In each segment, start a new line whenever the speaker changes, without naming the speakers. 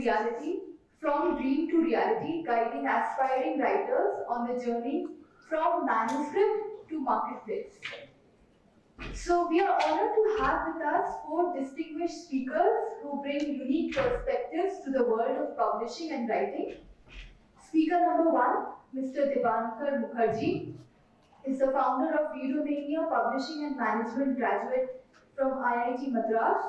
reality, from dream to reality, guiding aspiring writers on the journey from manuscript to marketplace. So we are honored to have with us four distinguished speakers who bring unique perspectives to the world of publishing and writing. Speaker number one, Mr. Dibankar Mukherjee, is the founder of Readomania Publishing and Management graduate from IIT Madras.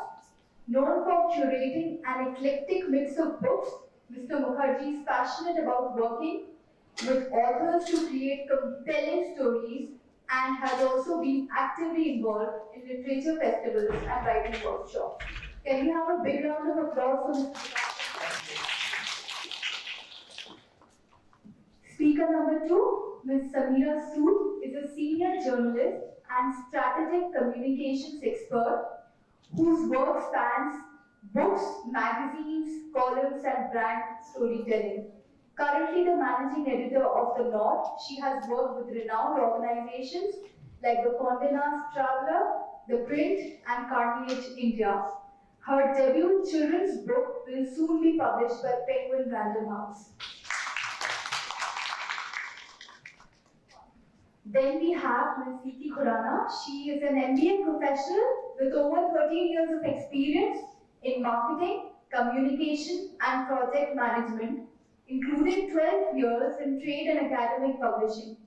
Known for curating an eclectic mix of books, Mr. Mukherjee is passionate about working with authors to create compelling stories and has also been actively involved in literature festivals and writing workshops. Can we have a big round of applause for Mr. Mukherjee? Speaker number two, Ms. Samira Sood, is a senior journalist and strategic communications expert whose work spans books, magazines, columns, and brand storytelling. Currently the managing editor of The Nod, she has worked with renowned organizations like the Condé Nast Traveler, The Print, and Carnegie India. Her debut children's book will soon be published by Penguin Random House. Then we have Ms. Siti Khurana. She is an MBA professional with over 13 years of experience in marketing, communication, and project management, including 12 years in trade and academic publishing.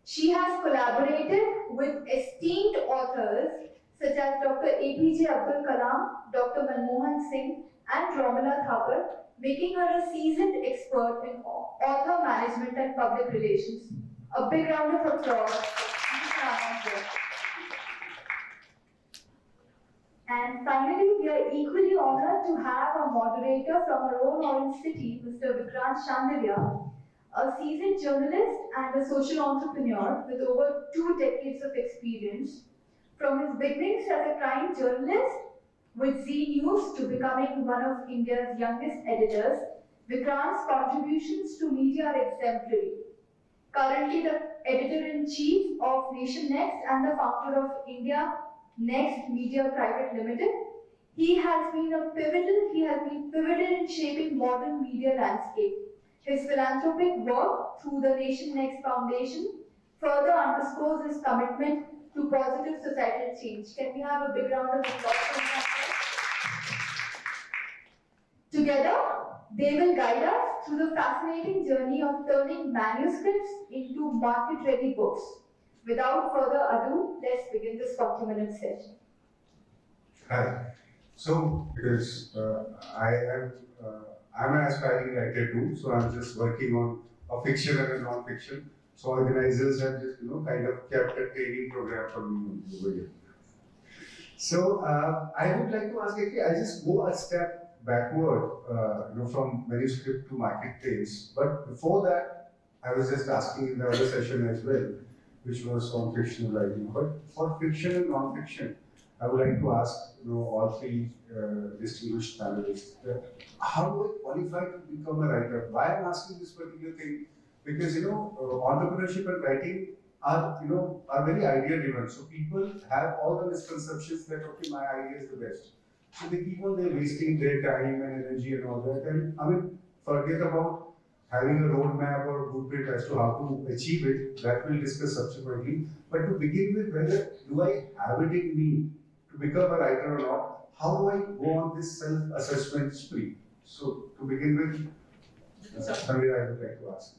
She has collaborated with esteemed authors such as Dr. APJ Abdul Kalam, Dr. Manmohan Singh, and Romila Thapar, making her a seasoned expert in author management and public relations. A big round of applause. And finally, we are equally honored to have a moderator from our own orange city, Mr. Vikrant Chandelier, a seasoned journalist and a social entrepreneur with over 2 decades of experience. From his beginnings as a crime journalist with Z News to becoming one of India's youngest editors, Vikrant's contributions to media are exemplary. Currently the editor-in-chief of Nation Next and the founder of India Next Media Private Limited, he has been pivotal in shaping modern media landscape. His philanthropic work through the Nation Next Foundation further underscores his commitment to positive societal change. Can we have a big round of applause for him? Together, they will guide us through the fascinating journey of turning manuscripts into market-ready books. Without further ado, let's begin this 40-minute session.
Hi. So, because I'm an aspiring writer too, so I'm just working on a fiction and a non-fiction. So organizers have just kind of kept a training program for me over here. So I would like to ask, actually, I just go a step backward, from manuscript to marketplace. But before that, I was just asking in the other session as well, which was on fictional writing. But for fiction and non-fiction, I would like to ask, all three distinguished panelists, how do I qualify to become a writer? Why I'm asking this particular thing? Because entrepreneurship and writing are very idea driven. So people have all the misconceptions that okay, my idea is the best. So they keep on wasting their time and energy and all that. And forget about having a roadmap or blueprint as to how to achieve it. That we'll discuss subsequently. But to begin with, whether do I have it in me to become a writer or not? How do I go on this self-assessment spree? So to begin with, Samira, I would like to ask.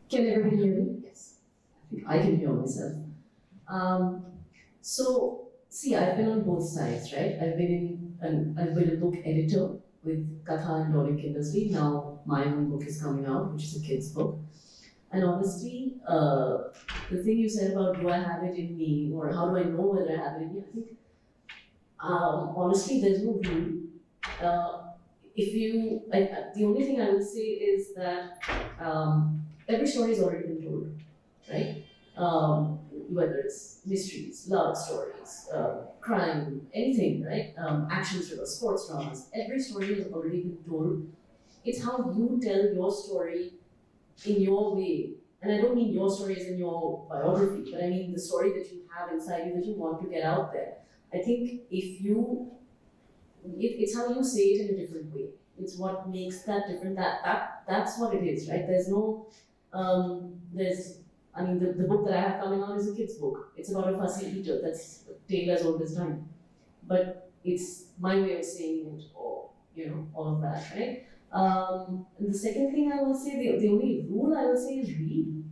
Can everybody hear me? Yes. I think I can hear myself. So, see, I've been on both sides, right? I've been a book editor with Katha and Doric Industry. Now my own book is coming out, which is a kid's book. And honestly, the thing you said about do I have it in me, or how do I know whether I have it in me, I think, honestly, there's no rule. The only thing I would say is that every story has already been told, right? Whether it's mysteries, love stories, crime, anything, right? Action thrillers, sports dramas, every story has already been told. It's how you tell your story in your way. And I don't mean your story as in your biography, but I mean the story that you have inside you that you want to get out there. I think if you, it's how you say it in a different way. It's what makes that different. That's what it is, right? There's no, there's, I mean, the book that I have coming on is a kid's book. It's about a fussy eater. That's a tale as old as time. But it's my way of saying it, or all of that, right? And the second thing I will say, the only rule I will say is read.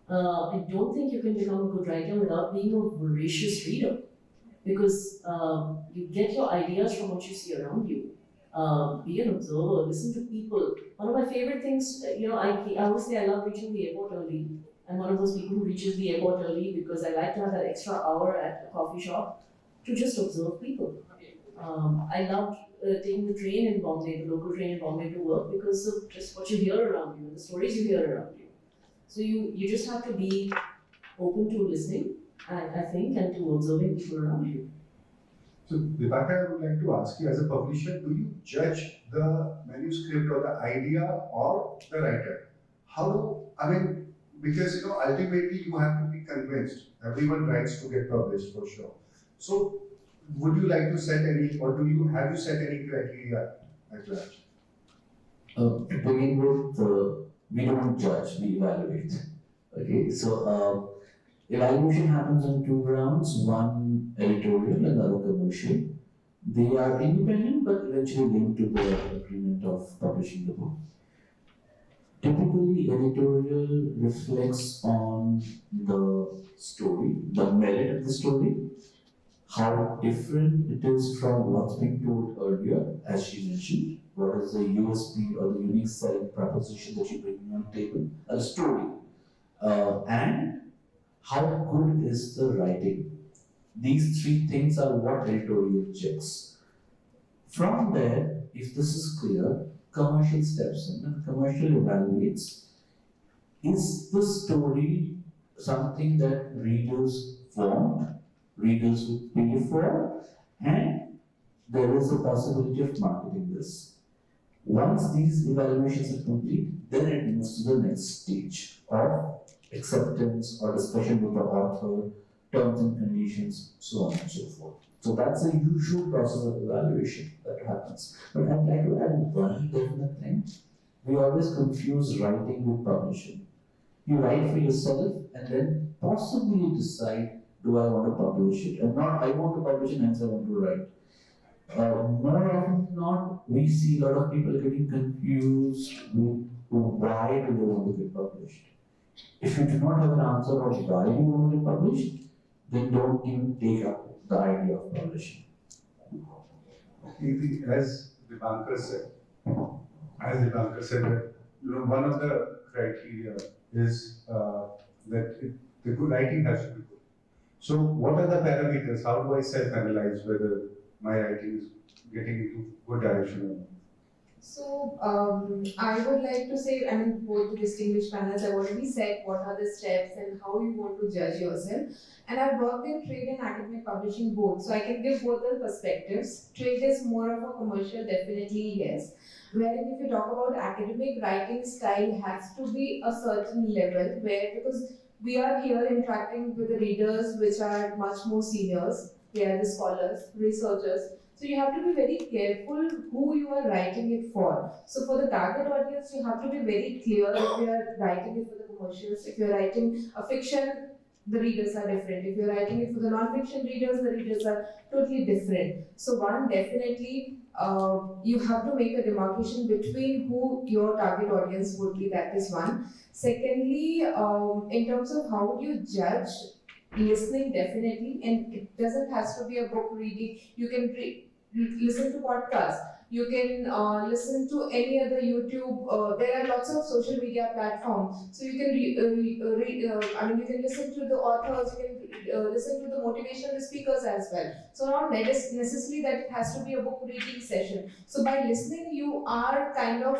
I don't think you can become a good writer without being a voracious reader, because you get your ideas from what you see around you. Be an observer, listen to people. One of my favorite things, I always say I love reaching the airport early. I'm one of those people who reaches the airport early because I like to have that extra hour at a coffee shop to just observe people. I loved taking the train in Bombay, the local train in Bombay to work, because of just what you hear around you, the stories you hear around you. So you just have to be open to listening, I think, and to observing people around you.
So, Vibhaka, I would like to ask you, as a publisher, do you judge the manuscript or the idea or the writer? Because ultimately you have to be convinced. Everyone writes to get published for sure. So, would you like to set any, or have you set any criteria at large?
To begin with, we don't judge, we evaluate. Okay, so evaluation happens on two rounds, one editorial and the other commercial. They are independent but eventually linked to the agreement of publishing the book. Typically, editorial reflects on the story, the merit of the story, how different it is from what's been told earlier, as she mentioned. What is the USP or the unique selling proposition that you bring on the table, a story, and how good is the writing. These three things are what editorial checks. From there, if this is clear, commercial steps in and commercial evaluates, is the story something that readers want, readers will pay for, and there is a possibility of marketing this. Once these evaluations are complete, then it moves to the next stage of acceptance or discussion with the author, terms and conditions, so on and so forth. So that's a usual process of evaluation that happens. But I'd like to add one definite thing. We always confuse writing with publishing. You write for yourself and then possibly you decide, do I want to publish it? And not, I want to publish it, hence I want to write. More often than not, we see a lot of people getting confused with why do they want to get published. If you do not have an answer of why you want to get published, then don't even take up the idea of publishing.
As Dipankar said, that one of the criteria is that the good writing has to be good. So, what are the parameters? How do I self-analyze whether my writing is getting into good direction or not?
So, I would like to say, both the distinguished panels have already said what are the steps and how you want to judge yourself. And I've worked in trade and academic publishing both, so I can give both the perspectives. Trade is more of a commercial, definitely yes. Wherein if you talk about academic writing style has to be a certain level because we are here interacting with the readers which are much more seniors, they are the scholars, researchers. So you have to be very careful who you are writing it for. So for the target audience, you have to be very clear if you are writing it for the commercials. If you are writing a fiction, the readers are different. If you are writing it for the non-fiction readers, the readers are totally different. So one, definitely, you have to make a demarcation between who your target audience would be. That is one. Secondly, in terms of how would you judge, listening definitely, and it doesn't has to be a book reading. You can listen to podcasts. You can listen to any other YouTube. There are lots of social media platforms, so you can you can listen to the authors. You can listen to the motivational speakers as well. So not necessarily that it has to be a book reading session. So by listening, you are kind of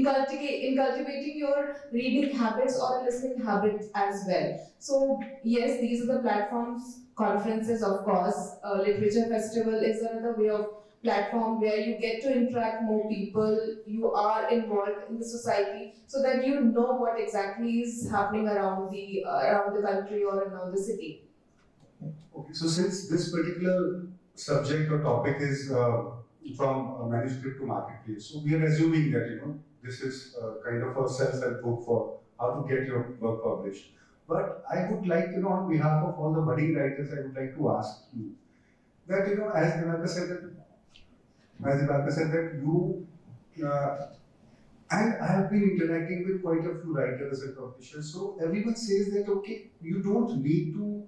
cultivating your reading habits or listening habits as well. So yes, these are the platforms, conferences of course, literature festival is another way of platform where you get to interact more people, you are involved in the society so that you know what exactly is happening around the country or around the city.
Okay, so since this particular subject or topic is from manuscript to marketplace, so we are assuming that this is kind of a self-help book for how to get your work published. But I would like, on behalf of all the budding writers, I would like to ask you that, as Rebecca said that you, and I have been interacting with quite a few writers and publishers. So everyone says that okay, you don't need to.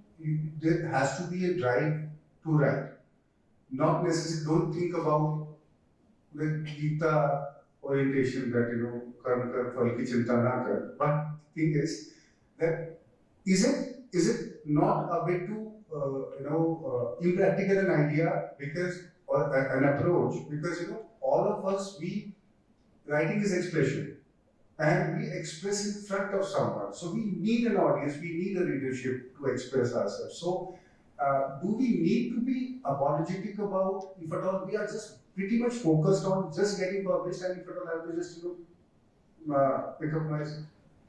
There has to be a drive to write. Not necessarily. Don't think about the Gita orientation that karma kar phal ki chinta na kar. But the thing is that is it not a bit too impractical an idea because or an approach because all of us we writing is expression and we express in front of someone. So we need an audience, we need a readership to express ourselves. So do we need to be apologetic about if at all we are just pretty much focused on just getting published and if at all I have to just pick up my.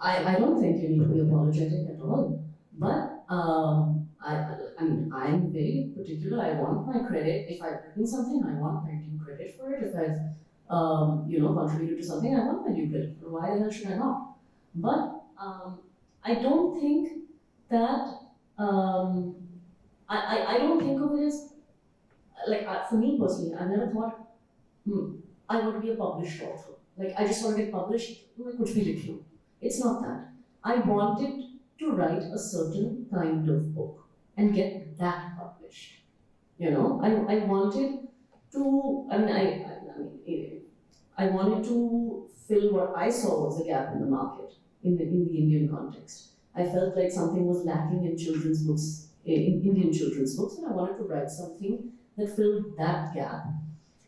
I don't think you need to be apologetic at all. But I mean, I'm very particular. I want my credit. If I've written something, I want my due credit for it. If I've contributed to something, I want my due credit for it. Why the hell should I not? But I don't think that I don't think of it as like for me personally. I've never thought, I want to be a published author. Like I just want to get published. Kuch bhi likh lo. It's not that. I wanted to write a certain kind of book and get that published. I wanted to. I wanted to fill what I saw was a gap in the market in the Indian context. I felt like something was lacking in children's books, in Indian children's books, and I wanted to write something that filled that gap.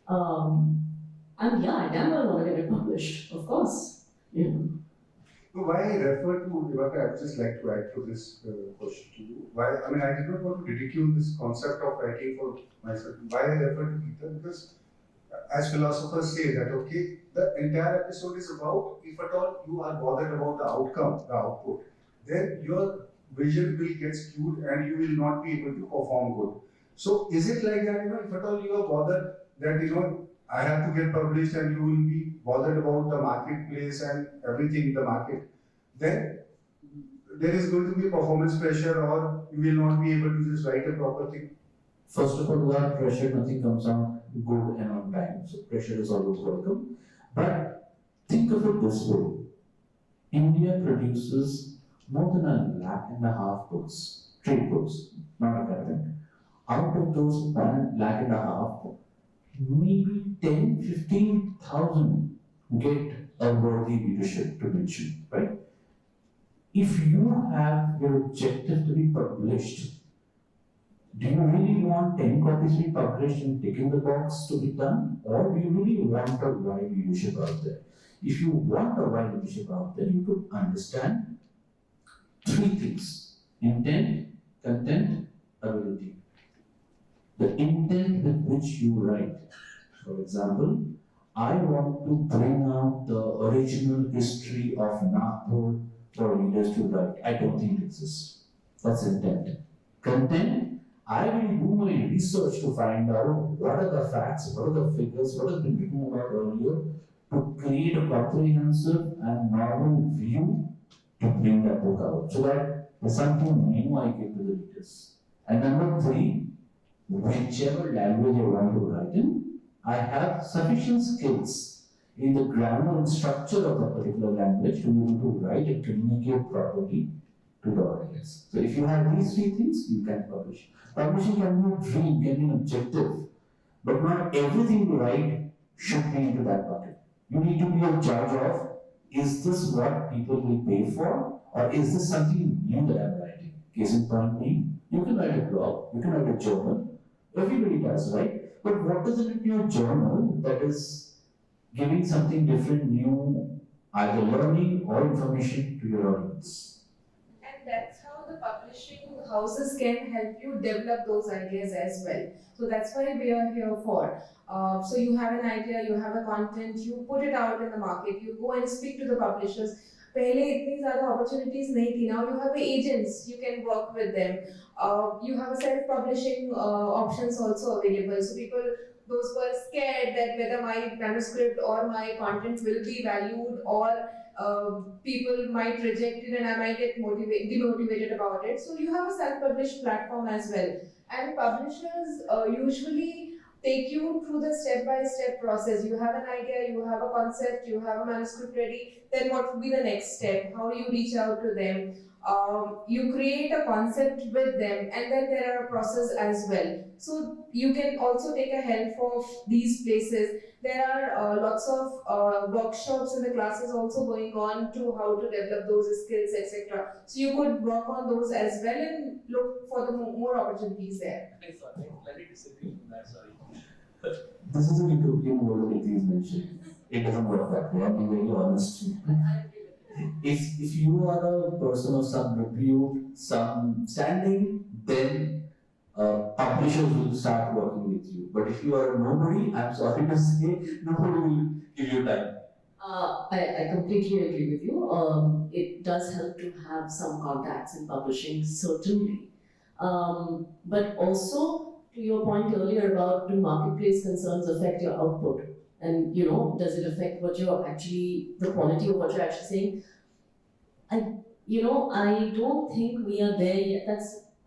And yeah, I damn well want to get it published, of course.
So why I refer to Viveka, I would just like to add to this question to you. Why? I mean, I did not want to ridicule this concept of writing for myself. Why I refer to Gita? Because as philosophers say that okay, the entire episode is about if at all you are bothered about the outcome, the output, then your vision will get skewed and you will not be able to perform good. So is it like that? If at all you are bothered that I have to get published and you will be bothered about the marketplace and everything in the market, then there is going to be performance pressure or you will not be able to just write a proper thing.
First of all, without pressure, nothing comes out good and on time. So pressure is always welcome. But think of it this way. India produces more than 1.5 lakh books, trade books, not academic. Out of those 1.5 lakh, maybe 10, 15,000 get a worthy readership to mention, right? If you have your objective to be published, do you really want 10 copies to be published and tick in the box to be done? Or do you really want a wide readership out there? If you want a wide readership out there, you could understand 3 things: intent, content, ability. The intent with which you write. For example, I want to bring out the original history of Nagpur for readers to write. I don't think it exists. That's intent. Content, I will do my research to find out what are the facts, what are the figures, what has been written about earlier, to create a comprehensive and novel view to bring that book out. So that there's something new I give to the readers. And number 3, whichever language I want to write in, I have sufficient skills in the grammar and structure of the particular language to be able to write and communicate properly to the audience. So if you have these 3 things, you can publish. Publishing can be a dream, can be an objective, but not everything you write should be into that bucket. You need to be a judge of, is this what people will pay for, or is this something new that I'm writing? Case in point being, you can write a blog, you can write a journal, everybody does, right? But what is it in your journal that is giving something different, new, either learning or information to your audience?
And that's how the publishing houses can help you develop those ideas as well. So that's why we are here for. So you have an idea, you have a content, you put it out in the market, you go and speak to the publishers. पहले इतनी ज़्यादा opportunities नहीं थी. Now you have agents, you can work with them. You have a self-publishing options also available. So people, those who are scared that whether my manuscript or my content will be valued or people might reject it and I might get demotivated about it. So you have a self-published platform as well. And publishers usually take you through the step-by-step process. You have an idea, you have a concept, you have a manuscript ready, then what would be the next step? How do you reach out to them? You create a concept with them, and then there are a process as well. So you can also take a help of these places. There are lots of workshops and the classes also going on to how to develop those skills, etc. So you could work on those as well and look for the more opportunities there.
Sorry, let me disagree on that, sorry. This is a utopian world that is mentioned. It doesn't work that way, I'll be very honest. If you are a person of some repute, some standing, then publishers will start working with you. But if you are a nobody, I'm sorry to say, nobody will give you time.
I completely agree with you. It does help to have some contacts in publishing, certainly. But also, to your point earlier about do marketplace concerns affect your output? And does it affect what you're actually, the quality of what you're actually saying? I don't think we are there yet.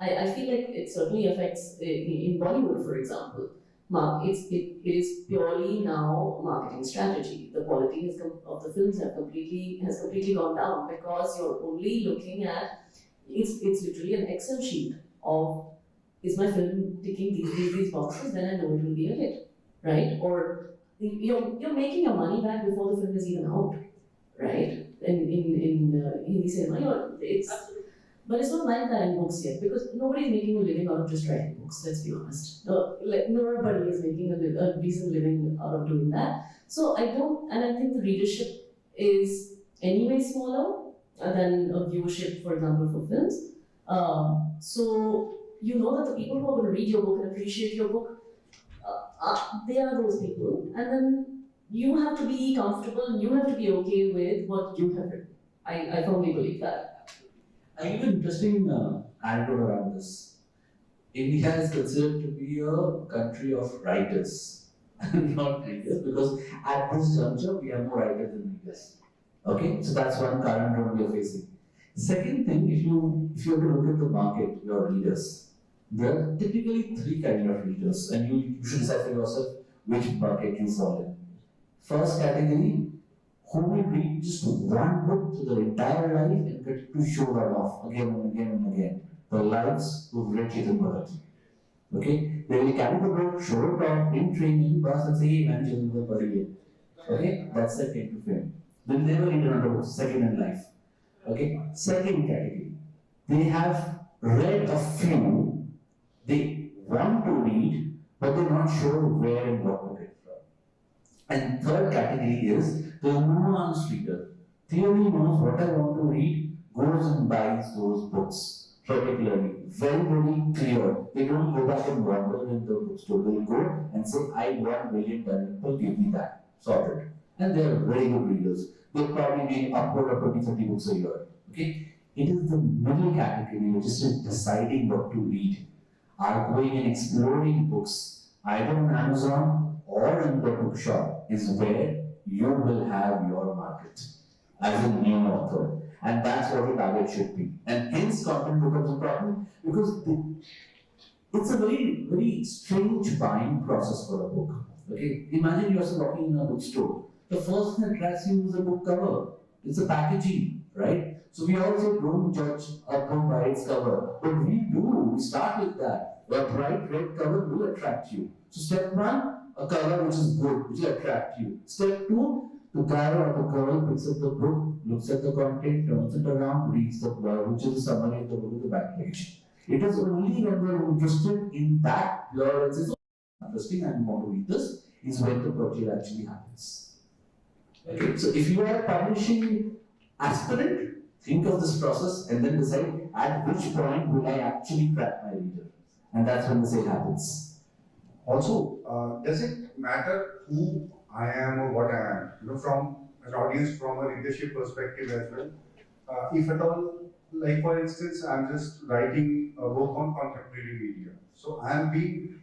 I feel like it certainly affects in Bollywood, for example. It is purely now marketing strategy. The quality of the films has completely gone down because you're only looking at it's literally an Excel sheet of is my film ticking these boxes, then I know it will be a hit, right? Or you're making your money back before the film is even out, right? In Hindi cinema, but it's not like that in books yet because nobody's making a living out of just writing books. Let's be honest. Nobody is making a decent living out of doing that. So I think the readership is anyway smaller than a viewership, for example, for films. So you know that the people who are going to read your book and appreciate your book, they are those people, and then you have to be comfortable and you have to be okay with what you have written. I firmly believe that.
I give an interesting anecdote around this. India is considered to be a country of writers, not readers, because at this juncture we have more writers than readers. Okay, so that's one current problem we are facing. Second thing, if you have to look at the market, your readers, there are typically three kind of readers, and you should decide for yourself which bucket you fall in. First category, who will read just one book to their entire life and get to show that off again and again and again. The lives who've read Chetan Bhagat. Okay? They will carry the book, show it off in training, pass and say, hey man, Chetan Bhagat padhiye. Okay? That's their claim to fame. They'll never read another book, second in life. Okay? Second category. They have read a few, they want to read, but they're not sure where and what to get from. And third category is the nuanced reader. Clearly knows what I want to read, goes and buys those books. Particularly, very, very clear. They don't go back and wander in the bookstore. They go and say, I want brilliant people, give me that. Sorted. And they are very good readers. They probably read upward of 20-30 books a year. Okay? It is the middle category which is just deciding what to read. Are going and exploring books, either on Amazon or in the bookshop, is where you will have your market as a new author. And that's what your target should be. And hence content becomes important because it's a very, very strange buying process for a book. Okay? Imagine yourself walking in a bookstore. The first thing that attracts you is the book cover. It's the packaging, right? So we also don't judge a book by its cover. But we start with that. A bright red cover will attract you. So step one, a cover which is good, which will attract you. Step two, the guy or the girl picks up the book, looks at the content, turns it around, reads the blurb, which is the summary of the book at the back page. It is only when they're interested in that blurb and says, oh, interesting, I want to read this, is when the purchase actually happens. Okay, so if you are a publishing aspirant, think of this process and then decide at which point will I actually crack my reader. And that's when the sale happens.
Also, does it matter who I am or what I am? From an audience from a readership perspective as well. If at all, like for instance, I'm just writing a book on contemporary media. So I'm being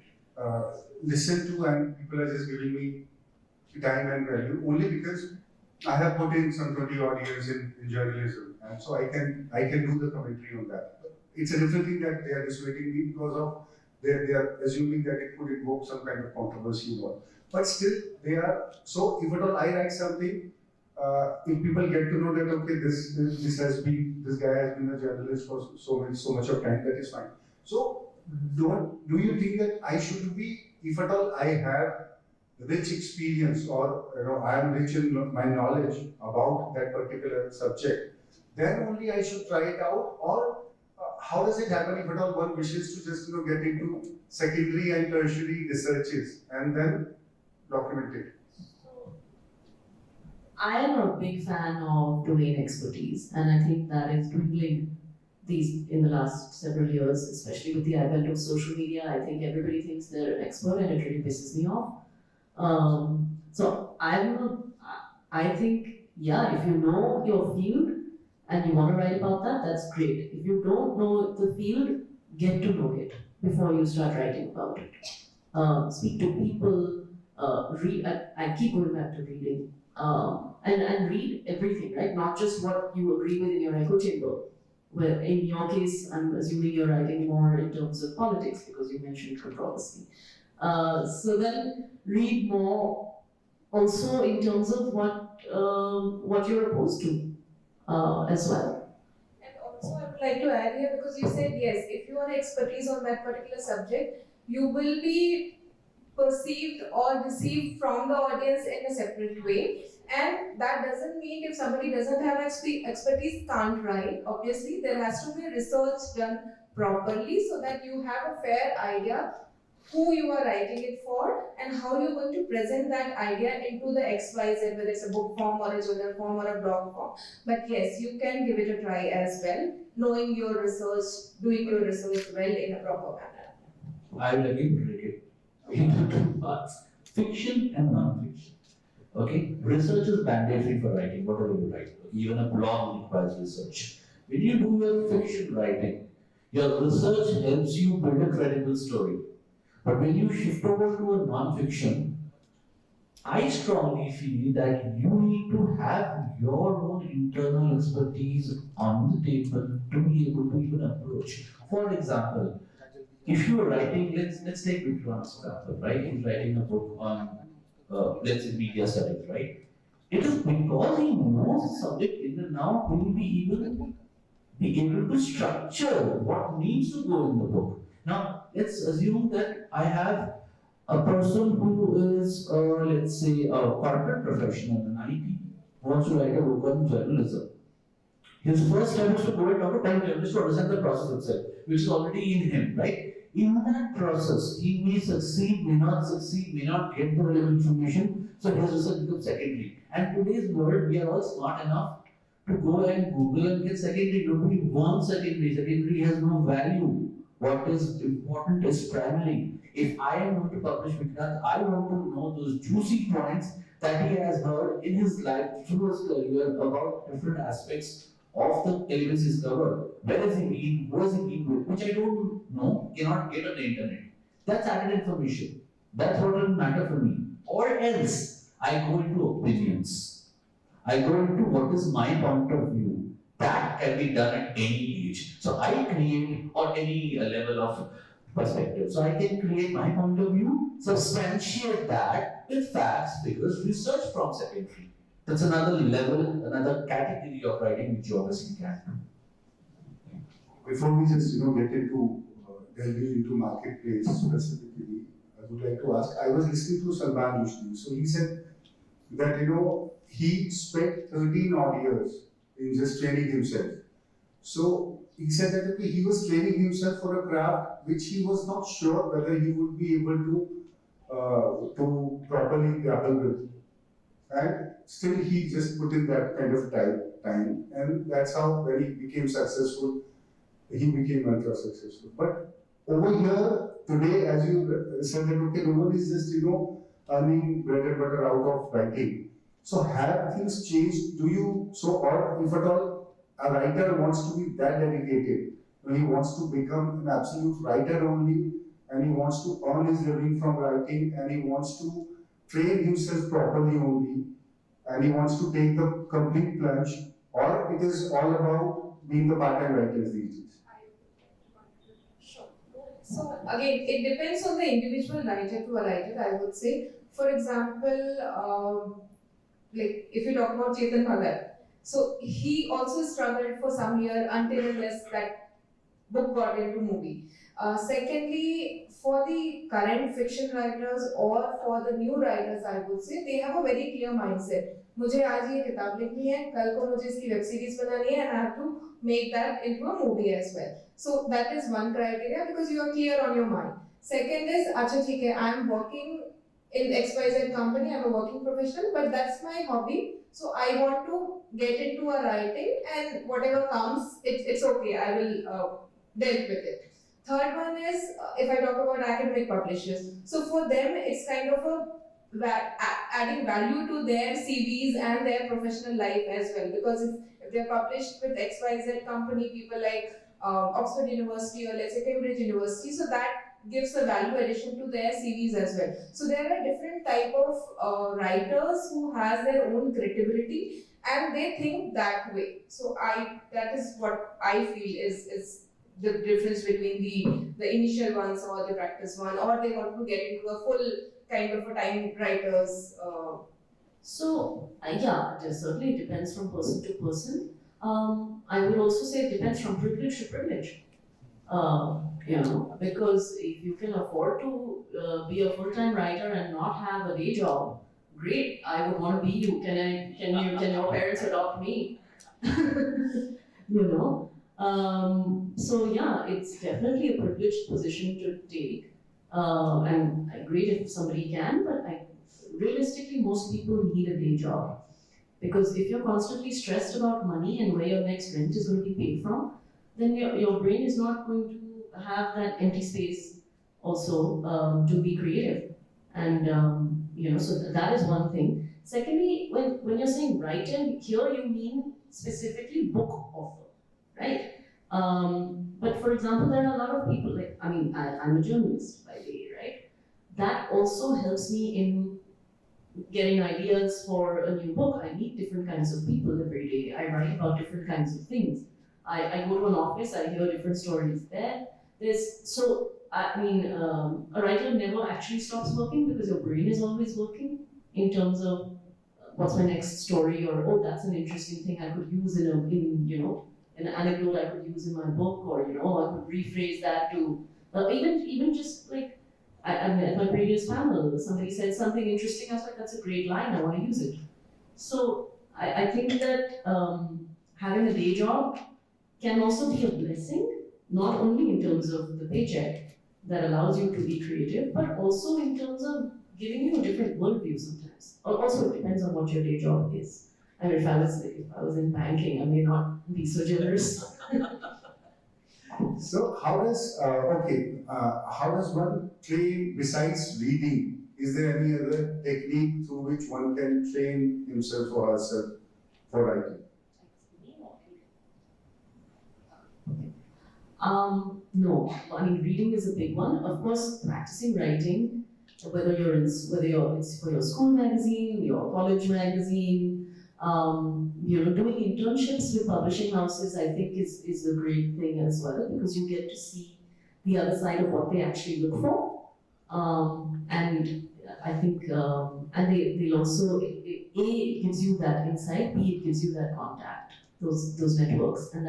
listened to and people are just giving me time and value only because I have put in some 20 odd years in journalism, and so I can do the commentary on that. It's a different thing that they are dissuading me because of they are assuming that it could invoke some kind of controversy or but still they are so if at all I write something, if people get to know that okay this guy has been a journalist for so much of time, that is fine. So do you think that I should be, if at all I have rich experience or I am rich in my knowledge about that particular subject, then only I should try it out, or how does it happen if at all one wishes to just get into secondary and tertiary researches and then document it?
I am a big fan of domain expertise, and I think that is dwindling these in the last several years, especially with the advent of social media. I think everybody thinks they're an expert, and it really pisses me off. So I think, yeah, if you know your field and you want to write about that, that's great. If you don't know the field, get to know it before you start writing about it. Speak to people, read. I keep going back to reading, and read everything, right? Not just what you agree with in your echo chamber. Well, in your case, I'm assuming you're writing more in terms of politics because you mentioned controversy. So then read more also in terms of what you're opposed to as well.
And also, I would like to add here because you said yes, if you are expertise on that particular subject, you will be perceived or received from the audience in a separate way. And that doesn't mean if somebody doesn't have expertise, can't write. Obviously, there has to be research done properly so that you have a fair idea who you are writing it for and how you're going to present that idea into the XYZ, whether it's a book form or a journal form or a blog form. But yes, you can give it a try as well, knowing your research, doing your research well in a proper manner.
I will again break it into two parts, fiction and non-fiction. Okay, research is mandatory for writing, whatever you write. Even a blog requires research. When you do your fiction writing, your research helps you build a credible story. But when you shift over to a non-fiction, I strongly feel that you need to have your own internal expertise on the table to be able to even approach. For example, if you are writing, let's take Vikram's example, right? He's writing a book on, let's say, media studies, right? It is because he knows the subject in and out, will be even be able to structure what needs to go in the book. Now, let's assume that I have a person who is, let's say, a corporate professional in IT, who wants to write a book on journalism. His first step is to go and talk to 10 journalists to understand the process itself, which is already in him, right? In that process, he may succeed, may not succeed, may not get the relevant information, so his research becomes secondary. And today's world, we are all smart enough to go and Google and get secondary. Nobody wants secondary. Secondary has no value. What is important is primary. If I am going to publish Vikrant, I want to know those juicy points that he has heard in his life through his career about different aspects of the elements he's covered. Where has he been? Who has he been with? Which I don't know, cannot get on the internet. That's added information. That's what will matter for me. Or else, I go into opinions. I go into what is my point of view. That can be done at any age. So I create, or any level of perspective. So I can create my point of view, substantiate that with facts, figures, research from secondary. That's another level, another category of writing which you obviously can do.
Before we just get into delving into marketplace specifically, I would like to ask. I was listening to Salman Rushdie, so he said that he spent 13 odd years in just training himself. So he said that okay, he was training himself for a craft which he was not sure whether he would be able to properly grapple with, and still he just put in that kind of time, and that's how when he became successful, he became ultra successful. But over here today, as you said that okay, no one is just earning bread and butter out of writing. So have things changed? Do you, so or if at all a writer wants to be that dedicated, he wants to become an absolute writer only, and he wants to earn his living from writing, and he wants to train himself properly only, and he wants to take the complete plunge, or it is all about being the part-time writers these days?
Sure. So again, it depends on the individual writer to a writer, I would say. For example, like if you talk about Chetan Bhagat, so he also struggled for some year until unless that book got into movie. Secondly, for the current fiction writers or for the new writers, I would say they have a very clear mindset. मुझे आज ये किताब लिखनी है, कल को मुझे इसकी वेब सीरीज बनानी है, and I have to make that into a movie as well. So that is one criteria because you are clear on your mind. Second is, अच्छा ठीक है, I am working in XYZ company, I'm a working professional, but that's my hobby. So I want to get into a writing, and whatever comes, it's okay. I will dealt with it. Third one is if I talk about academic publishers. So for them, it's kind of a adding value to their CVs and their professional life as well. Because if they're published with XYZ company, people like Oxford University or let's say Cambridge University, so that gives a value addition to their CVs as well. So there are different type of writers who has their own credibility and they think that way. So that is what I feel is the difference between the initial ones or the practice one, or they want to get into a full kind of a time writers.
So, yeah, it certainly depends from person to person. I would also say it depends from privilege to privilege. Because if you can afford to be a full-time writer and not have a day job, great. I would want to be you. Can your parents adopt me? So yeah, it's definitely a privileged position to take. And great if somebody can, but realistically, most people need a day job. Because if you're constantly stressed about money and where your next rent is going to be paid from, then your brain is not going to have that empty space also to be creative. And, so that is one thing. Secondly, when you're saying writer, here you mean specifically book author, right? But for example, there are a lot of people, I'm a journalist by day, right? That also helps me in getting ideas for a new book. I meet different kinds of people every day. I write about different kinds of things. I go to an office, I hear different stories there. A writer never actually stops working because your brain is always working in terms of what's my next story, or oh, that's an interesting thing I could use in an anecdote I could use in my book, or I could rephrase that to even just like at my previous panel, somebody said something interesting. I was like, that's a great line. I want to use it. So I think that having a day job can also be a blessing, not only in terms of the paycheck that allows you to be creative, but also in terms of giving you a different worldview sometimes. Also, it depends on what your day job is. I mean, if I was in banking, I may not be so generous.
So how does one train besides reading? Is there any other technique through which one can train himself or herself for writing?
No, I mean reading is a big one. Of course, practicing writing, whether it's for your school magazine, your college magazine, doing internships with publishing houses, I think is a great thing as well, because you get to see the other side of what they actually look for. And I think, and they'll also, it gives you that insight, B, it gives you that contact, those networks, and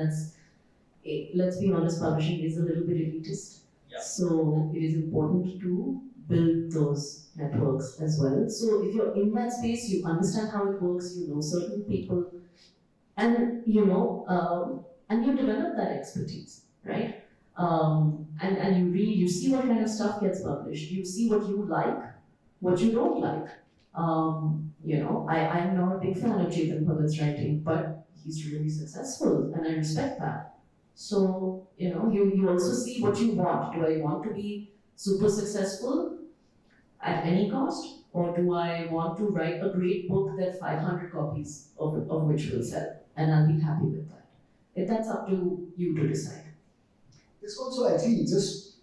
let's be honest, publishing is a little bit elitist. Yeah. So it is important to build those networks as well. So if you're in that space, you understand how it works, you know certain people, and you develop that expertise, right? And you read, you see what kind of stuff gets published, you see what you like, what you don't like. I'm not a big fan of Chetan Bhagat's writing, but he's really successful, and I respect that. So, you also see what you want. Do I want to be super successful at any cost? or do I want to write a great book that 500 copies of which will sell, and I'll be happy with that? That's up to you to decide.
It's also actually just,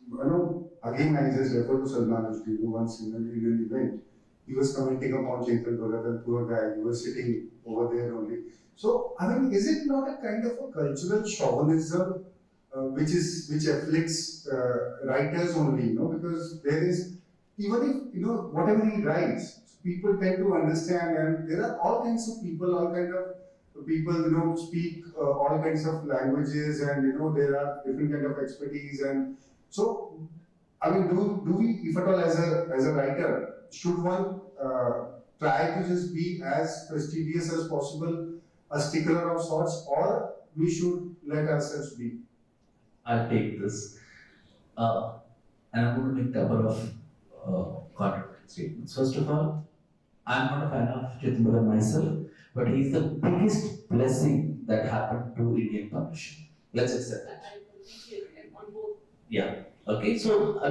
again I just refer to Salman Rushdie, once in an event, he was commenting upon Chetan Bhagat, and poor guy, he was sitting over there only. So, is it not a kind of a cultural chauvinism which afflicts writers only, because there is, even if, whatever he writes, people tend to understand, and there are all kinds of people, all kind of people, speak all kinds of languages, and, there are different kind of expertise, and so, do we, if at all, as a writer, should one try to just be as prestigious as possible, a stickler of sorts, or we should let ourselves be?
I'll take this. And I'm going to make a couple of contradictory statements. First of all, I'm not a fan of Chetan Bhagat myself, but he's the biggest blessing that happened to Indian publishing. Let's accept that. Yeah. Okay. So,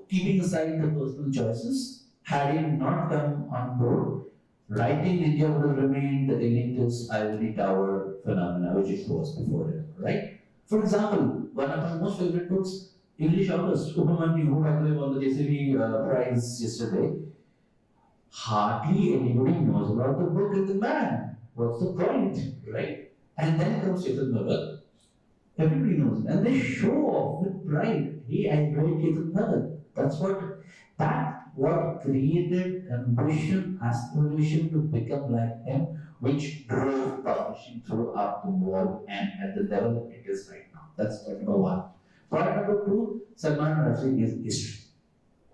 keeping aside the personal choices, had he not come on board, writing India would have remained the elitist ivory tower phenomena which it was before it, right? For example, one of my most favorite books, English August, Upamanyu, who by the way won the JCB prize yesterday. Hardly anybody knows about the book and the man. What's the point, right? And then comes Chetan Bhagat. Everybody knows, and they show off with pride. Hey, I read Chetan Bhagat. That's what created ambition, aspiration to become like him, which drove publishing throughout the world and at the level it is right now. That's point number one. Point number two, Salman Rushdie is history.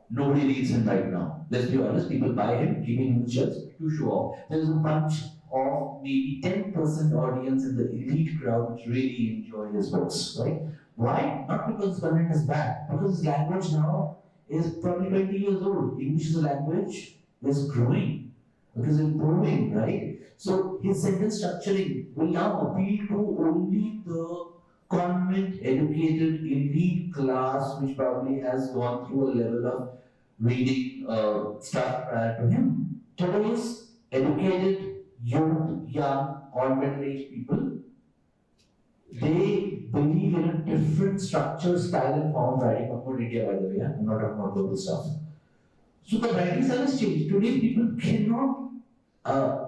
Nobody reads him right now. Let's be honest, people buy him, keeping him in shelves to show off. There's a bunch of maybe 10% audience in the elite crowd which really enjoy his books, right? Why? Not because his content is bad, because his language now is probably 20 years old. English as a language is growing, it is improving, right? So his sentence structuring will now appeal to only the convent educated elite class which probably has gone through a level of reading stuff prior to him. Today's educated, youth, young, or middle-aged people, they believe in a different structure, style, and form of writing. About India, by the way, I'm not talking about global stuff. So the writing style has changed. Today, people cannot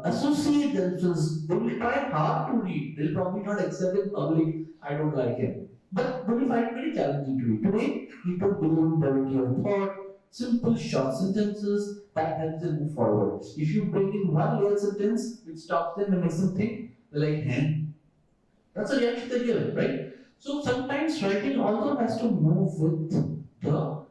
associate themselves. They will try hard to read. They'll probably not accept in public. I don't like him. But they will find it very challenging to read. Today, people believe in brevity of thought, simple short sentences that helps them move forward. If you bring in one layered sentence which stops them and makes them think, they're like, that's a reaction they give, right? So sometimes writing also has to move with the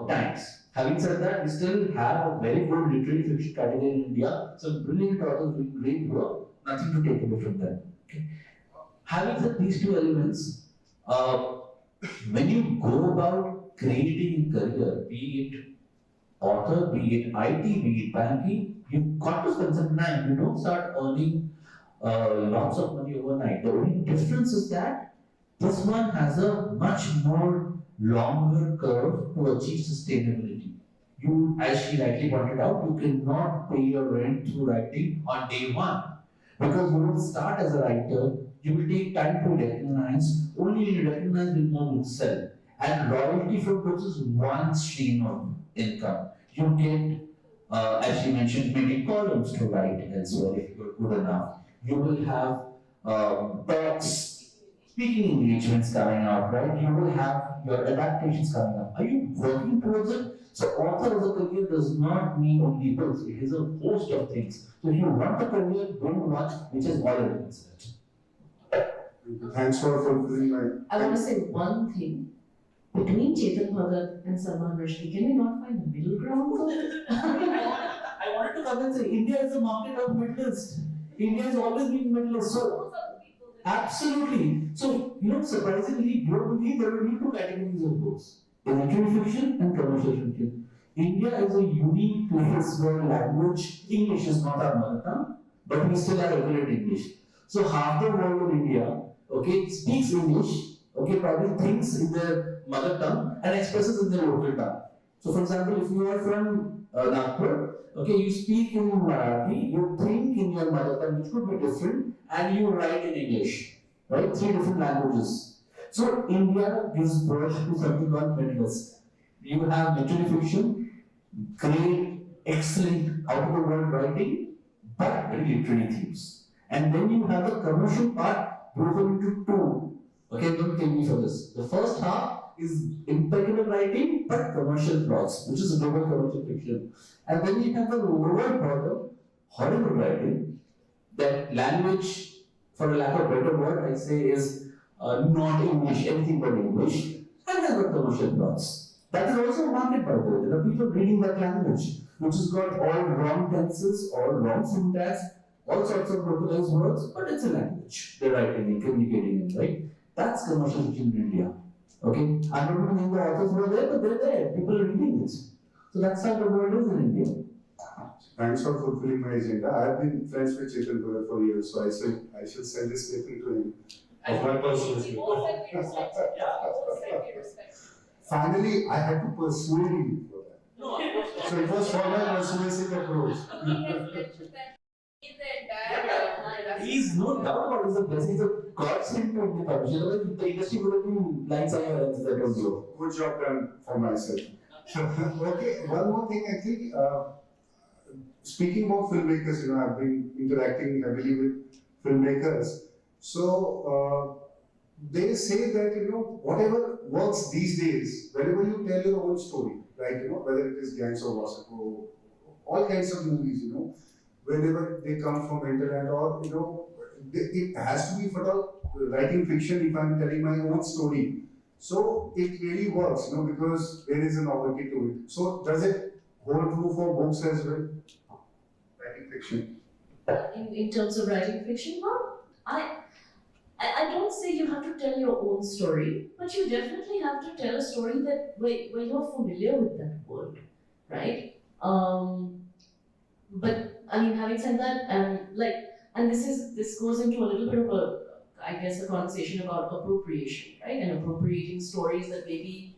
times. Having said that, we still have a very good literary fiction category in India. Some brilliant authors doing great work. Nothing to take away from them. Okay. Having said these two elements, when you go about creating a career, be it author, be it IT, be it banking, you've got to spend some time. You don't start earning lots of money overnight. The only difference is that this one has a much more longer curve to achieve sustainability. You, as she rightly pointed out, you cannot pay your rent through writing on day one. Because you will start as a writer, you will take time to recognize, only when you recognize will more books sell. And royalty from books is one stream of income. You get, as she mentioned, many columns to write elsewhere if you're good enough. You will have talks, speaking engagements coming out, right? You will have your adaptations coming up. Are you working towards it? So author as a career does not mean only books. It is a host of things. So if you want a career, build one which is already considered.
Thanks for fulfilling my.
I want to say one thing. Between Chetan Bhagat and Salman Rushdie, can we not find middle ground? I wanted to come and say India is a market of middleists. India has always been middleist. So absolutely. So surprisingly, globally there will be two categories of books: literary fiction and commercial fiction. India is a unique place where language, English is not our mother tongue, but we still have regulate English. So half the world in India, speaks English, probably thinks in their mother tongue and expresses in their local tongue. So for example, if you are from
Nagpur, okay, you speak in Marathi, you think in your mother tongue, which could be different, and you write in English, right? Three different languages. So India gives birth to something called Middle East. You have literary fiction, great, excellent out of the world writing, but very literary themes. And then you have the commercial part broken into two. Okay, don't take me for this. The first half is impeccable writing, but commercial plots, which is global commercial fiction. And then you have the lower bottom, horrible writing, that language, for a lack of better word, I say is not English, anything but English, and have got commercial plots. That is also a market, by the way. There are people reading that language, which has got all wrong tenses, all wrong syntax, all sorts of localized words, but it's a language they're writing and communicating in, right? That's commercial fiction in India. Okay? I'm not going to name the authors who are there, but they're there. People are reading it. So that's how the world is in India.
Thanks for fulfilling my agenda. I've been friends with Chetan Goyal for years, so I should send this statement to him. Of my personal Finally, I had to persuade him for that. So it was for my persuasive approach.
He's no doubt about it. He's a godsend to Indian publishing. Otherwise, the industry would have been lying somewhere else. I don't know.
Good job done for myself. Okay, one more thing actually. Speaking about filmmakers, I've been interacting heavily with filmmakers. So they say that whatever works these days, whenever you tell your own story, like whether it is Gangs of Wasseypur, all kinds of movies, whenever they come from hinterland or it has to be for writing fiction if I'm telling my own story. So it really works, because there is a novelty to it. So does it hold true for books as well? Writing fiction.
In terms of writing fiction, well, I don't say you have to tell your own story, but you definitely have to tell a story that where you're familiar with that world, right? But I mean, having said that, and this goes into a little bit of a conversation about appropriation, right? And appropriating stories that maybe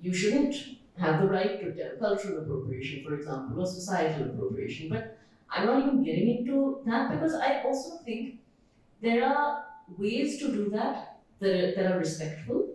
you shouldn't have the right to tell. Cultural appropriation, for example, or societal appropriation. But I'm not even getting into that because I also think there are ways to do that are respectful.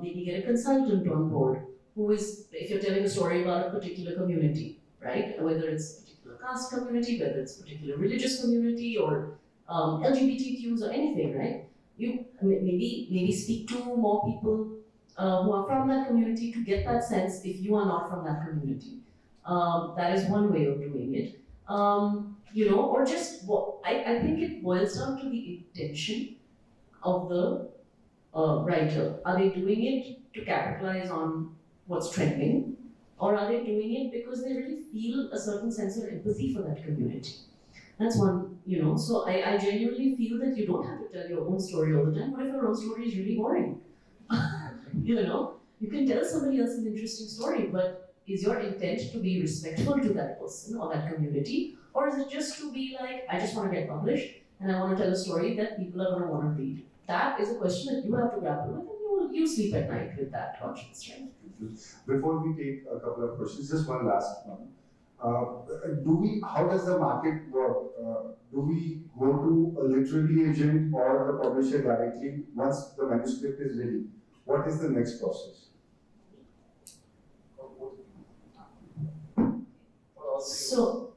Maybe get a consultant on board who is, if you're telling a story about a particular community, right? Whether it's a particular caste community, whether it's a particular religious community or LGBTQs or anything, right? You maybe speak to more people who are from that community to get that sense if you are not from that community. That is one way of doing it. Or just I think it boils down to the intention of the writer. Are they doing it to capitalize on what's trending, or are they doing it because they really feel a certain sense of empathy for that community? That's one, So I genuinely feel that you don't have to tell your own story all the time. What if your own story is really boring? You can tell somebody else an interesting story, but is your intent to be respectful to that person or that community? Or is it just to be like, I just want to get published and I want to tell a story that people are going to want to read? That is a question that you have to grapple with, and you sleep at night with that conscience, right?
Before we take a couple of questions, just one last one. How does the market work? Do we go to a literary agent or the publisher directly once the manuscript is ready? What is the next process?
So,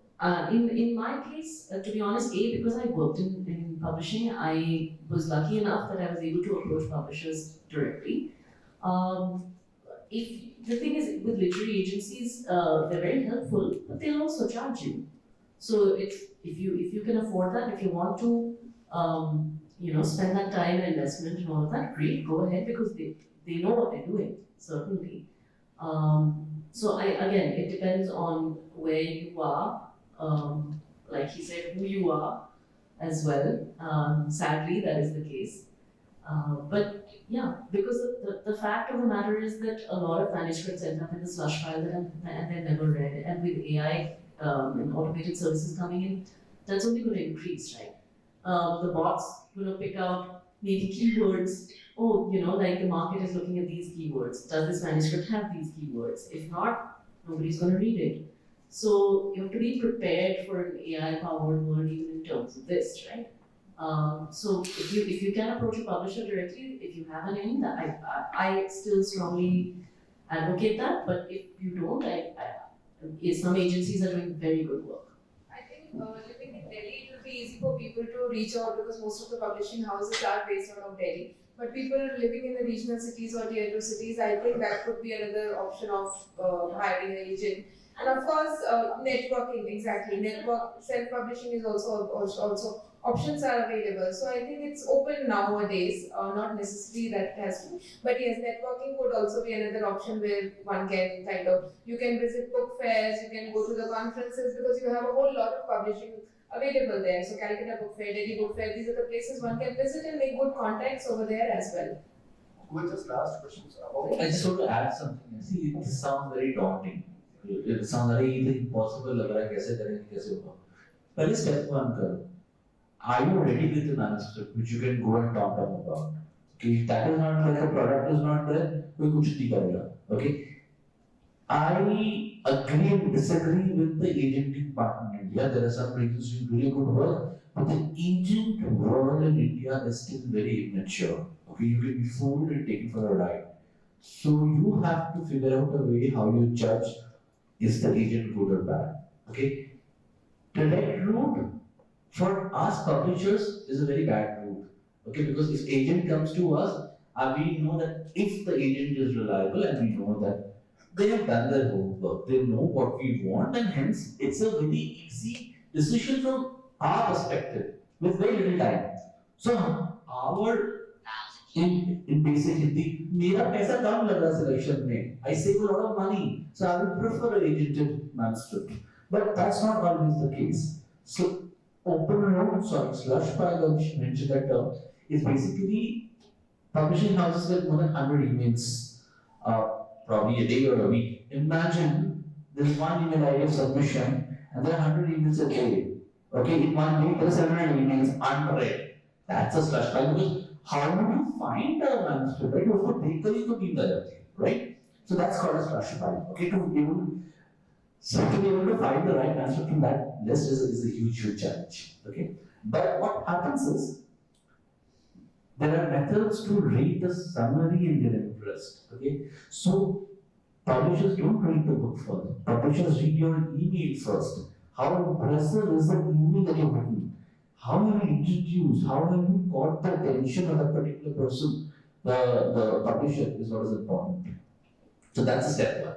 in my case, to be honest, because I worked in publishing, I was lucky enough that I was able to approach publishers directly. If the thing is with literary agencies, they're very helpful, but they'll also charge you. So if you can afford that, if you want to, spend that time and investment and all of that, great, go ahead because they know what they're doing, certainly. So again, it depends on where you are, like he said, who you are as well. Sadly, that is the case. But yeah, because the fact of the matter is that a lot of manuscripts end up in the slush pile and they're never read. And with AI and automated services coming in, that's only going to increase, right? The bots going to pick out maybe keywords. Oh, like the market is looking at these keywords. Does this manuscript have these keywords? If not, nobody's going to read it. So you have to be prepared for an AI-powered world even in terms of this, right? So if you can approach a publisher directly, if you have a name, that I still strongly advocate that. But if you don't, some agencies are doing very good work.
I think living in Delhi, it will be easy for people to reach out because most of the publishing houses are based out of Delhi. But people living in the regional cities or tier 2 cities, I think that could be another option of hiring an agent. And of course, networking, exactly. Network, self-publishing is also options are available. So I think it's open nowadays, not necessarily that it has to. But yes, networking could also be another option where one can kind of, you can visit book fairs, you can go to the conferences because you have a whole lot of publishing available there. So Calcutta Book Fair, Delhi Book Fair, these are the places one can visit and make good contacts over there as well.
Well, just last questions about.
I just want to add something. See, this sounds very daunting. It sounds very impossible. लग रहा है कैसे करेंगे कैसे होगा. पहले step one करो. Are you ready with the manuscript which you can go and talk to them about? Okay, if that is not there, the product is not there, कोई कुछ नहीं करेगा. Okay. I agree and disagree with the agenting part in India. There are some regions doing really good work, but the agent world in India is still very immature. Okay, you can be fooled and taken for a ride. So you have to figure out a way how you judge is the agent good or bad. Okay, direct route for us publishers is a very bad route. Okay, because if agent comes to us, we know that if the agent is reliable and we know that they have done their homework, they know what we want, and hence it's a very easy decision from our perspective with very little time. So our in basic Hindi, मेरा पैसा कम लगा selection में. I save a lot of money, so I would prefer an agented manuscript. But that's not always the case. So open road, slush pile, which mentioned that term, is basically publishing houses with more than 100 emails, probably a day or a week. Imagine there's one email ID of submission and there are 100 emails a day. Okay, in one day there are 700 emails unread. That's a slush pile because how do you find a manuscript, right? You have to take the email, right? So that's called a slush pile. Okay, to be able to find the right manuscript from that list is a huge challenge. Okay, but what happens is there are methods to read the summary in their interest. Okay, so publishers don't read the book first. Publishers read your email first. How impressive is the email that you've written? How have you introduced? How have you caught the attention of that particular person? The publisher is what is important. So that's a step one.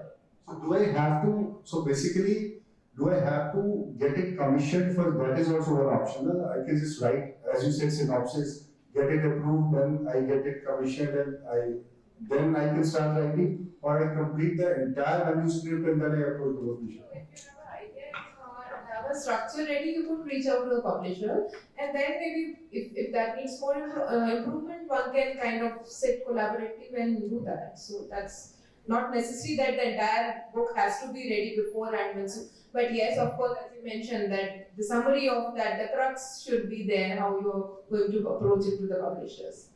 So do I have to? So basically, do I have to get it commissioned for that? Is also one option. I can just write, as you said, synopsis, get it approved, then I get it commissioned, and then I can start writing, or I complete the entire manuscript and then I approve the publisher.
So if you have an idea or have a structure ready, you could reach out to the publisher, and then maybe if that needs more improvement, one can kind of sit collaboratively and do that. So that's not necessary that the entire book has to be ready beforehand. But yes, of course, as you mentioned, that the summary of that, the crux should be there, how you're going to approach it to the publishers.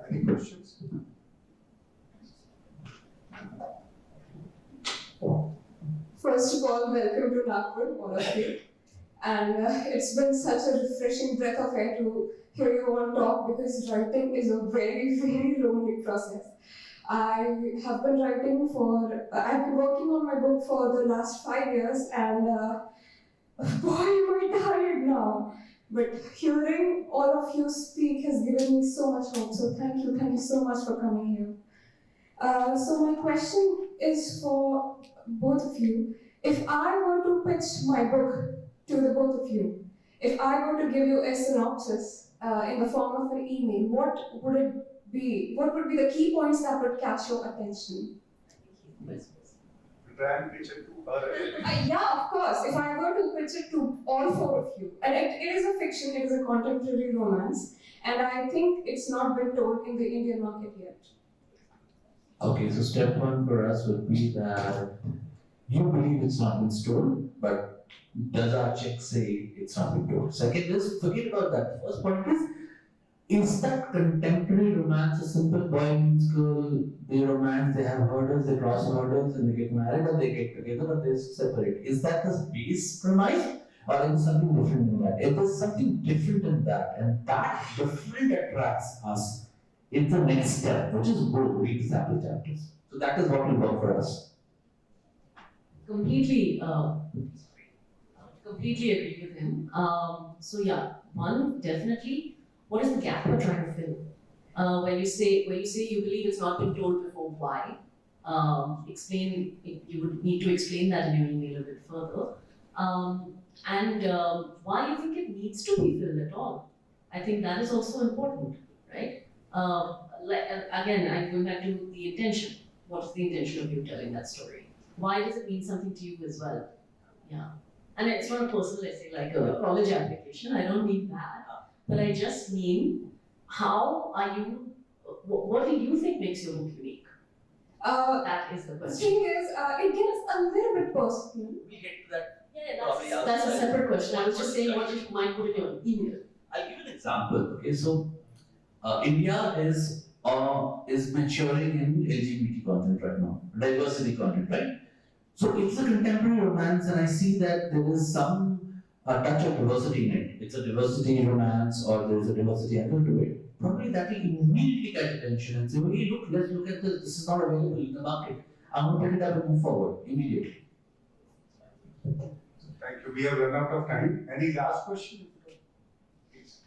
Any questions?
First of all, welcome to Nagpur, all of you. And it's been such a refreshing breath of air to hear you all talk because writing is a very lonely process. I have been writing I've been working on my book for the last 5 years and boy am I tired now. But hearing all of you speak has given me so much hope, so thank you so much for coming here. So my question is for both of you. If I were to pitch my book to the both of you, if I were to give you a synopsis in the form of an email, what would it be? What would be the key points that would catch your attention?
Try and pitch it to her.
Yeah, of course. If I were to pitch it to all four of you, and it is a fiction, it is a contemporary romance, and I think it's not been told in the Indian market yet.
Okay, so step one for us would be that you believe it's not been stolen, but does our check say it's not been told? Second is, forget about that. First point is, is that contemporary romance a simple boy meets girl, they romance, they have hurdles, they cross hurdles, and they get married or they get together, but they separate? Is that the base premise? Or is there something different in that? If there's something different in that, and that different attracts us, it's the next step, which is go read the sample chapters. So that is what will work for us.
Completely, completely agree with him. So yeah, one, definitely, what is the gap you're trying to fill? When you say you believe it's not been told before, why? Explain. You would need to explain that in your email a bit further. Why you think it needs to be filled at all? I think that is also important, right? Again, I'm going back to the intention. What is the intention of you telling that story? Why does it mean something to you as well? Yeah. And it's not a personal essay like a college application. I don't mean that. But I just mean, how are you, what do you think makes your book unique? That is the
The
question.
thing is, it gets a little bit personal.
We get to that.
Yeah, that's a separate question. I was just saying what you might put in your email.
I'll give an example. Okay, so India is maturing in LGBT content right now, diversity content, right? So it's a contemporary romance, and I see that there is some touch of diversity in it. It's a diversity romance, or there is a diversity angle to it. Probably that will immediately catch attention and say, "Well, hey, look, let's look at this. This is not available in the market. I'm going to pick it up and move forward immediately."
Thank you. We have run out of time. Any last question? Please.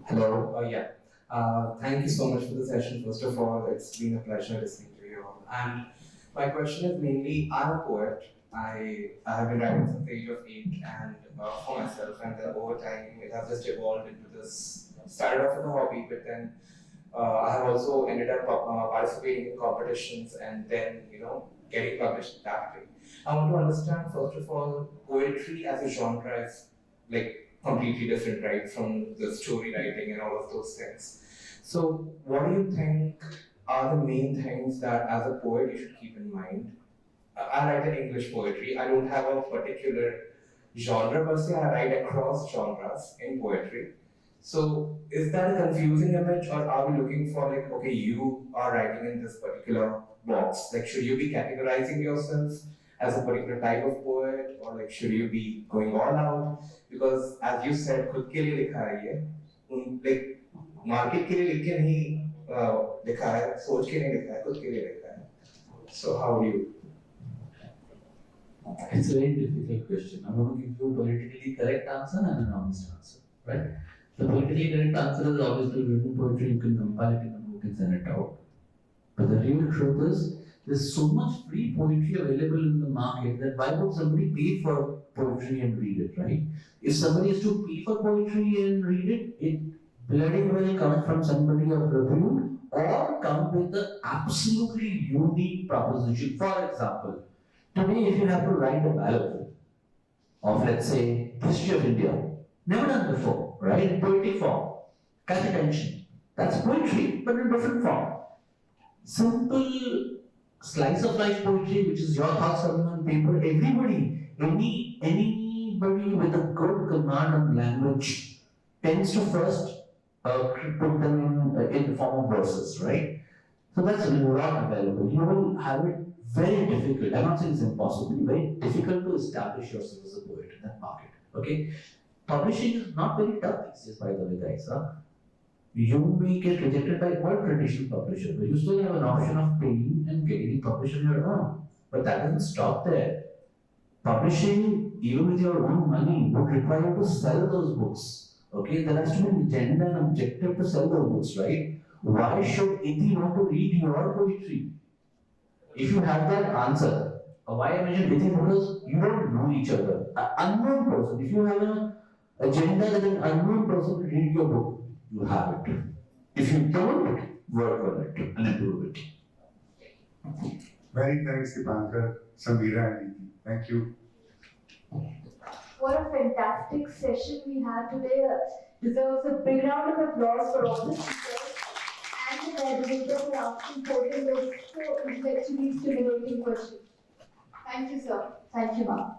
Hello. Thank you so much for the session. First of all, it's been a pleasure listening to you all. And my question is mainly, I'm a poet. I have been writing since the age of 8 and for myself, and then over time it has just evolved into this. Started off as a hobby, but then I have also ended up participating in competitions and then getting published that way. I want to understand first of all, poetry as a genre is like completely different, right, from the story writing and all of those things. So, what do you think are the main things that as a poet you should keep in mind? I write in English poetry. I don't have a particular genre per se. I write across genres in poetry. So, is that a confusing image, or are we looking for like, okay, you are writing in this particular box? Like, should you be categorizing yourself as a particular type of poet, or like, should you be going all out? Because as you said, खुद के लिए लिखा है ये, like market के लिए लिख के नहीं लिखा है, सोच के नहीं लिखा है, खुद के लिए लिखा है. So how do you?
It's a very difficult question. I'm going to give you a politically correct answer and an honest answer, right? The politically correct answer is obviously written poetry, you can compile it in a book and send it out. But the real truth is, there's so much free poetry available in the market that why would somebody pay for poetry and read it, right? If somebody is to pay for poetry and read it, it bloody well come from somebody of repute or come with the absolutely unique proposition. For example, today if you have to write a ballad of, let's say, history of India, never done before, right? In poetic form, catch attention. That's poetry, but in different form. Simple slice of life poetry, which is your thoughts on paper. Anybody with a good command on language tends to first put them in the form of verses, right? So that's not available. You will have it very difficult. I'm not saying it's impossible, very difficult to establish yourself as a poet in that market. Okay? Publishing is not very tough these days, by the way, guys. You may get rejected by all traditional publishers, but you still have an option of paying and getting published on your own. But that doesn't stop there. Publishing, even with your own money, would require you to sell those books. Okay, there has to be an agenda and objective to sell those books, right? Why should Iti want to read your poetry? If you have that answer, why I mentioned Iti? Because you don't know each other. An unknown person, if you have an agenda that an unknown person will read your book, you have it. If you don't, work on it and improve it.
Very thanks, Dipankar, Samira, and Niti. Thank you.
What a fantastic session we had today. Deserves a big round of applause for all the speakers. thank the moderator for asking posing those so intellectually stimulating questions. Thank you, sir. Thank you, ma'am.